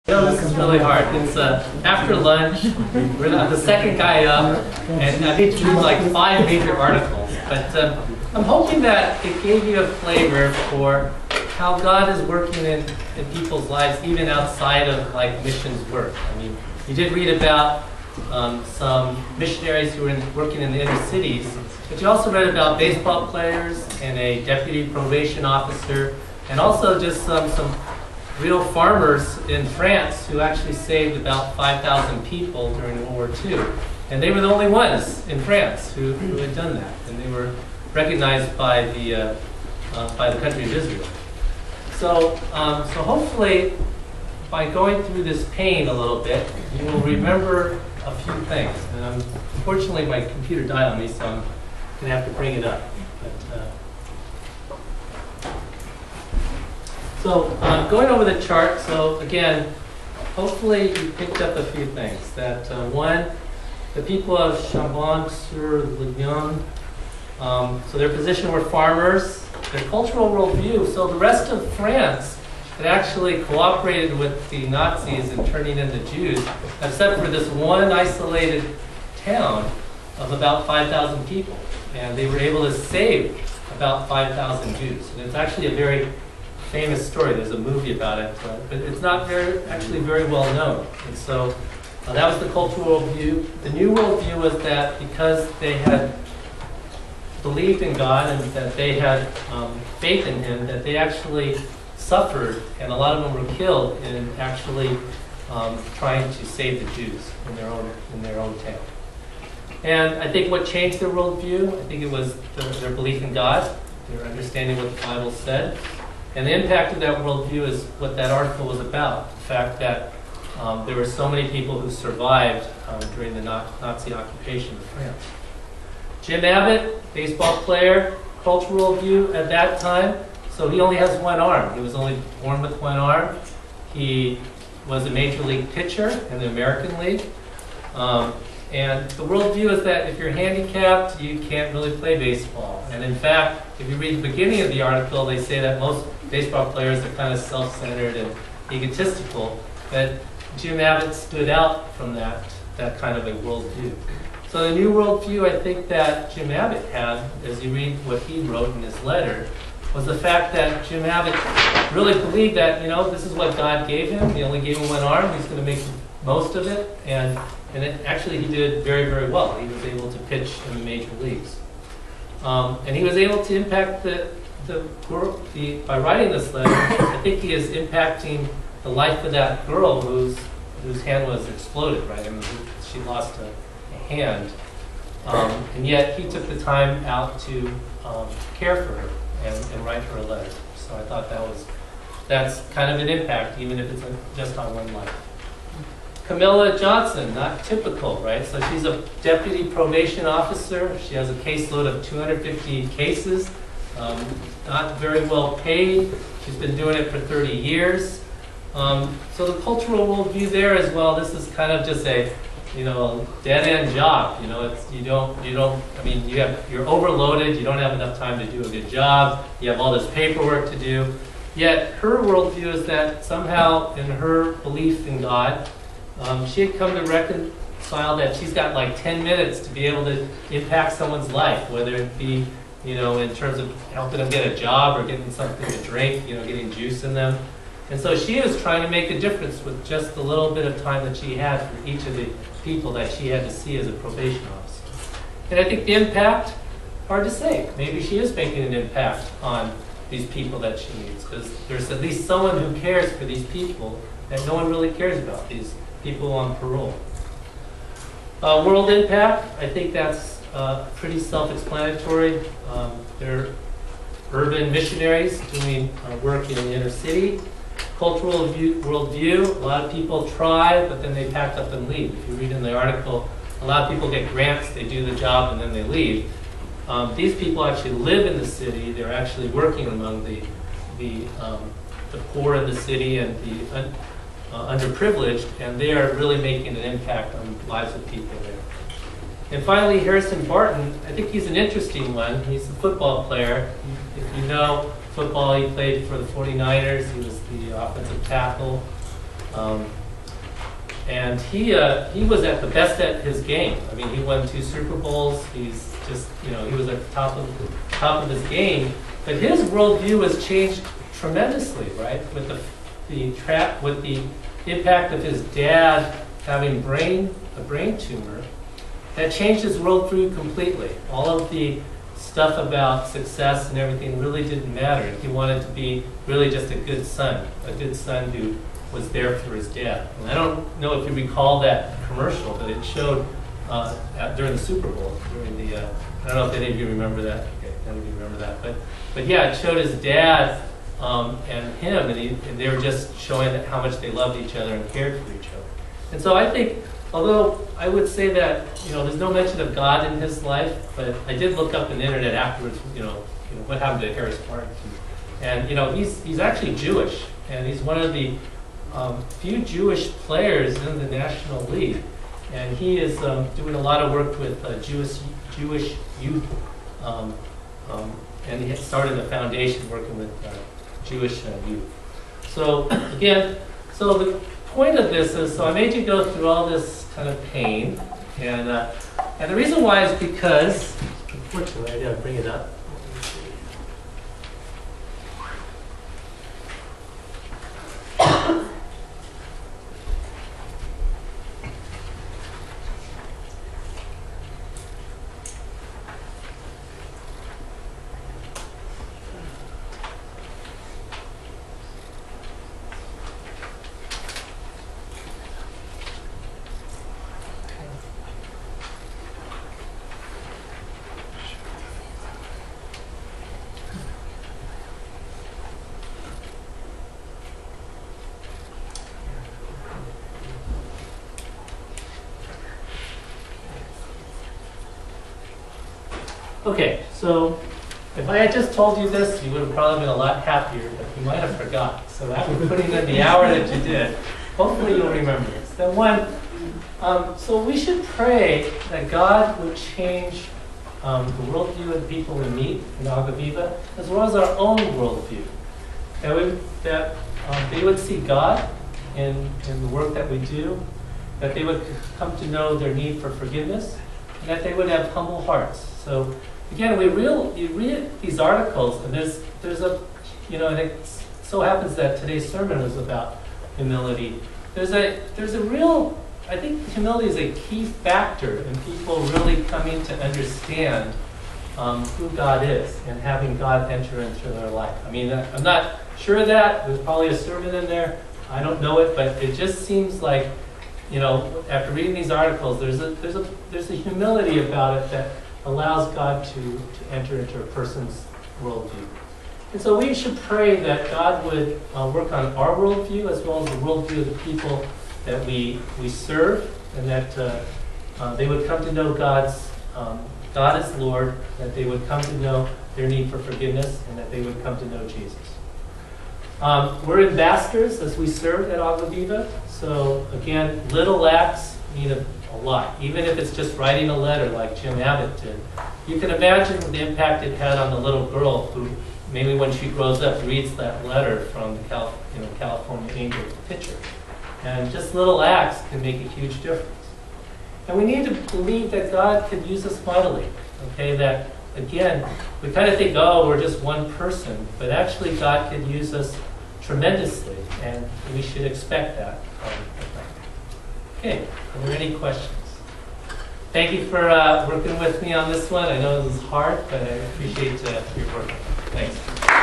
No, this is really hard. It's after lunch, we're the second guy up, and I need to read like 5 major articles. But I'm hoping that it gave you a flavor for how God is working in people's lives, even outside of like missions work. I mean, you did read about some missionaries who were working in the inner cities, but you also read about baseball players and a deputy probation officer, and also just some real farmers in France who actually saved about 5,000 people during World War II. And they were the only ones in France who had done that. And they were recognized by the country of Israel. So hopefully, by going through this pain a little bit, you will remember a few things. And unfortunately, my computer died on me, so I'm going to have to bring it up. So going over the chart, so again, hopefully you picked up a few things. That one, the people of Chambon-sur-Lignon, so their position were farmers, their cultural worldview. So the rest of France had actually cooperated with the Nazis in turning in the Jews, except for this one isolated town of about 5,000 people. And they were able to save about 5,000 Jews. And it's actually a very famous story. There's a movie about it, but it's not actually very well known. And so that was the cultural worldview. The new worldview was that because they had believed in God and that they had faith in Him, that they actually suffered, and a lot of them were killed in actually trying to save the Jews in their own town. And I think what changed their worldview, I think it was their belief in God, their understanding what the Bible said. And the impact of that worldview is what that article was about. The fact that there were so many people who survived during the Nazi occupation of France. Jim Abbott, baseball player, cultural worldview at that time. So he only has one arm. He was only born with one arm. He was a major league pitcher in the American League. And the worldview is that if you're handicapped, you can't really play baseball. And in fact, if you read the beginning of the article, they say that most baseball players are kind of self-centered and egotistical. But Jim Abbott stood out from that kind of a worldview. So the new worldview I think that Jim Abbott had, as you read what he wrote in his letter, was the fact that Jim Abbott really believed that, this is what God gave him. He only gave him one arm. He's going to make the most of it. And actually, he did very, very well. He was able to pitch in the major leagues. And he was able to impact by writing this letter, I think he is impacting the life of that girl whose hand was exploded, right? I mean, she lost a hand. And yet, he took the time out to care for her and write her a letter. So I thought that's kind of an impact, even if it's just on one life. Camilla Johnson, not typical, right? So she's a deputy probation officer. She has a caseload of 250 cases, not very well paid. She's been doing it for 30 years. So the cultural worldview there as well, this is kind of just a dead-end job. You're overloaded, you don't have enough time to do a good job, you have all this paperwork to do. Yet her worldview is that somehow in her belief in God, she had come to reconcile that she's got like 10 minutes to be able to impact someone's life, whether it be, in terms of helping them get a job or getting something to drink, getting juice in them. And so she was trying to make a difference with just the little bit of time that she had for each of the people that she had to see as a probation officer. And I think the impact, hard to say. Maybe she is making an impact on these people that she meets, because there's at least someone who cares for these people that no one really cares about, these people on parole. World impact, I think that's pretty self-explanatory. They're urban missionaries doing work in the inner city. Cultural worldview, a lot of people try, but then they pack up and leave. If you read in the article, a lot of people get grants, they do the job, and then they leave. These people actually live in the city. They're actually working among the poor in the city and the underprivileged, and they are really making an impact on the lives of people there. And finally, Harrison Barton, I think he's an interesting one. He's a football player. If you know football, he played for the 49ers. He was the offensive tackle. And he was at the best at his game. I mean, he won 2 Super Bowls. He's just, he was at the top of his game. But his worldview has changed tremendously, right? With the impact of his dad having a brain tumor, that changed his worldview completely. All of the stuff about success and everything really didn't matter. He wanted to be really just a good son who was there for his dad. And I don't know if you recall that commercial, but it showed during the Super Bowl. I don't know if any of you remember that. Okay, none of you remember that, but yeah, it showed his dad and him, and they were just showing how much they loved each other and cared for each other. And so I think, although I would say that there's no mention of God in his life, but I did look up on the internet afterwards. What happened to Harris Park, and he's actually Jewish, and he's one of the few Jewish players in the National League, and he is doing a lot of work with Jewish youth, and he started a foundation working with Jewish youth. So again, the point of this is, I made you go through all this kind of pain, and the reason why is because, unfortunately, I didn't bring it up. Okay, so if I had just told you this, you would have probably been a lot happier, but you might have forgotten. So after putting in the hour that you did, hopefully you'll remember this. Then so we should pray that God would change the worldview of the people we meet in Agua Viva, as well as our own worldview. That they would see God in the work that we do, that they would come to know their need for forgiveness, and that they would have humble hearts. So again, you read these articles, and there's a, and it so happens that today's sermon was about humility. There's a real, I think humility is a key factor in people really coming to understand who God is and having God enter into their life. I mean, I'm not sure of that. There's probably a sermon in there. I don't know it, but it just seems like, after reading these articles, there's a humility about it that allows God to enter into a person's worldview. And so we should pray that God would work on our worldview as well as the worldview of the people that we serve, and that they would come to know God as Lord, that they would come to know their need for forgiveness, and that they would come to know Jesus. We're ambassadors as we serve at Agua Viva. So again, little acts mean a lot. Even if it's just writing a letter like Jim Abbott did. You can imagine the impact it had on the little girl who, maybe when she grows up, reads that letter from the California Angel pitcher. And just little acts can make a huge difference. And we need to believe that God could use us mightily. Okay, that again, we kind of think, oh, we're just one person, but actually God could use us tremendously, and we should expect that. Okay, are there any questions? Thank you for working with me on this one. I know it was hard, but I appreciate your work. Thanks.